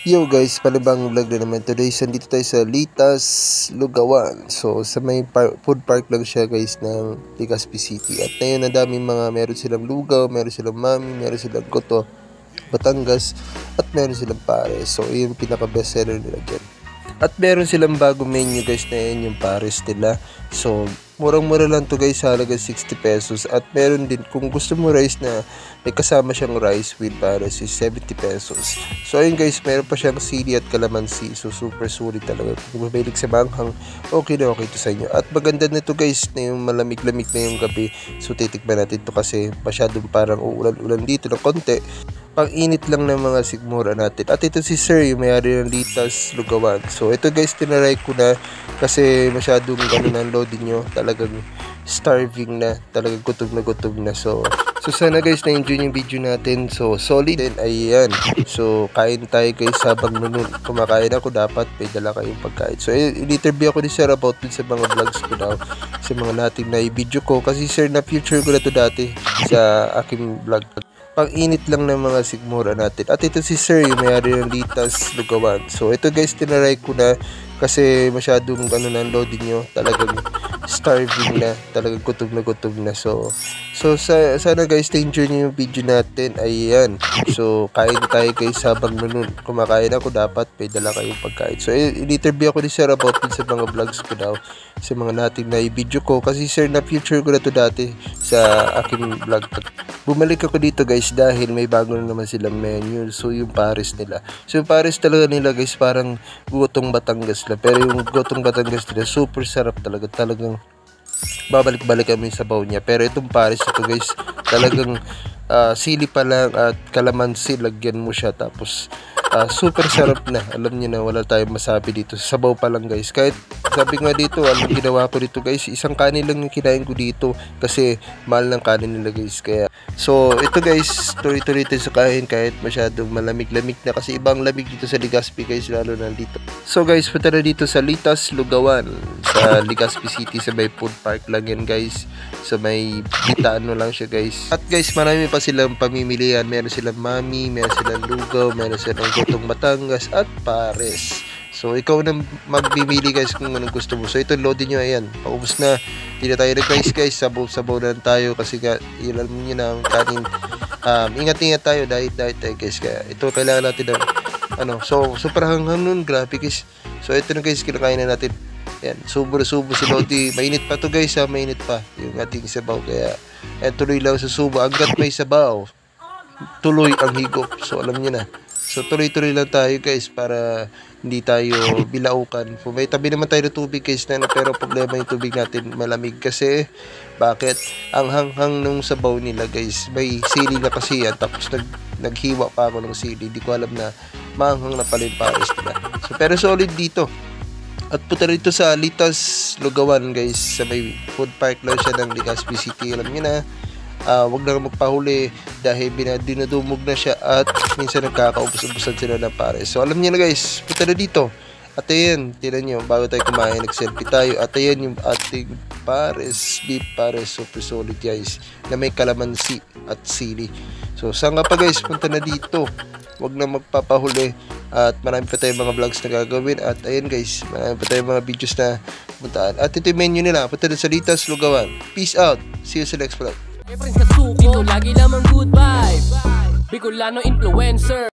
Yo guys, panibang vlog na naman today. Dito tayo sa Litas, Lugawan. So sa may food park lang siya guys ng Legazpi City. At ngayon ang daming meron silang lugaw, meron silang mami, meron silang goto, Batangas, at meron silang pares. So yun yung pinaka best seller nila dyan. At meron silang bagong menu guys na yun yung pares nila. So murang-mura lang to guys, halaga 60 pesos. At meron din, kung gusto mo rice na may kasama siyang rice with pares is 70 pesos. So ayun guys, meron pa siyang sili at kalamansi. So super sulit talaga. Kung mabilig sa manghang, okay na okay to sa inyo. At maganda nito guys na yung malamig-lamig na yung gabi. So titikman natin to kasi masyadong parang uulan-ulan dito ng konti. Pang-init lang ng mga sigmura natin. At ito si Sir, yung may-ari ng Litas, Lugawan. So ito guys, tinaray ko na kasi masyadong ganun ang loading nyo. Talagang starving na, talagang gutom na. So sana guys na-enjoy yung video natin. So solid din, ayan. So kain tayo guys habang kumakain ako, dapat may dala kayong pagkain. So in-interview ako ni Sir about dun sa mga vlogs ko daw, sa mga nating na-video ko. Kasi Sir, na future ko na to dati sa aking vlog. Pang-init lang ng mga sigmura natin. At ito si Sir, yung may-ari ng Litas, Lugawan. So ito guys, tinaray ko na kasi masyadong ang loading nyo. Talagang starving na, talagang gutom na. So sana guys na-enjoy nyo yung video natin. Ayan. So kain tayo guys habang kumakain ako, dapat may dala kayong pagkain. So in-interview ako ni Sir about dun sa mga vlogs ko daw, sa mga nating na-video ko. Kasi Sir, na future ko na to dati sa aking vlog. Bumalik ako dito guys dahil may bago na naman silang menu. So yung pares nila. So yung pares talaga nila guys parang gotong Batangas lang. Pero yung gotong Batangas nila super sarap talaga. Talagang babalik-balik kami sa sabaw niya. Pero itong pares ito guys talagang sili pa lang at kalamansi, lagyan mo siya. Tapos super sarap na. Alam niyo na, wala tayong masabi dito. Sa sabaw pa lang guys. Kahit sabi nga dito, anong ginawa ko dito guys, isang kanin lang yung kinain ko dito kasi mahal ng kanin nila guys. Kaya so ito guys, tuloy-tuloy tayo sa kain kahit masyadong malamig-lamig na, kasi ibang lamig dito sa Legazpi guys, lalo na dito. So guys, punta na dito sa Litas, Lugawan, sa Legazpi City, sa may food park lang yan guys. So may Bitano lang siya guys. At guys, marami pa silang pamimilihan. Meron silang mami, meron silang lugaw, meron silang gotong Batangas at pares. So ikaw na magmimili guys kung anong gusto mo. So ito loading nyo, ayan, paubos na. Hindi na tayo nag-rice guys, sabaw na tayo kasi ilan mo nyo na ang kanin. Ingat-ingat tayo, diet tayo guys. Kaya ito kailangan natin ng so super hanghang nun, grabe guys. So ito na guys, kinakain na natin. Ayan, subo si Lodi. Mainit pa to guys, mainit pa yung ating sabaw. Kaya tuloy lang sa subo. Hanggat may sabaw, tuloy ang higop. So alam niyo na. So tuloy-tuloy lang tayo guys para hindi tayo bilaukan. May tabi naman tayo ng tubig guys na, pero problema yung tubig natin malamig kasi bakit? Ang hanghang nung sabaw nila guys, may sili na kasi yan, tapos naghiwa pa ako ng sili. Hindi ko alam na maanghang na pala yung pares nila. So pero solid dito. At punta rito sa Litas, Lugawan guys, sa may food park lang siya ng Legazpi City. Alam niyo na, wag na magpahuli dahil dinudumog na siya at minsan nagkakaubos-ubusan sila ng pares. So alam niyo na guys, punta na dito. At ayan, tinan nyo, bago tayo kumain, nag-selfie tayo. At ayan yung ating pares, beef pares, super solid guys, na may kalamansi at sili. So saan nga pa guys, punta na dito. Wag na magpapahuli. At marami pa tayong mga vlogs na gagawin. At ayan guys, marami pa tayong mga videos na puntaan. At ito yung menu nila, punta na sa Litas, Lugawan. Peace out, see you sa next vlog. Dito lagi lamang good vibe, Bicolano influencer.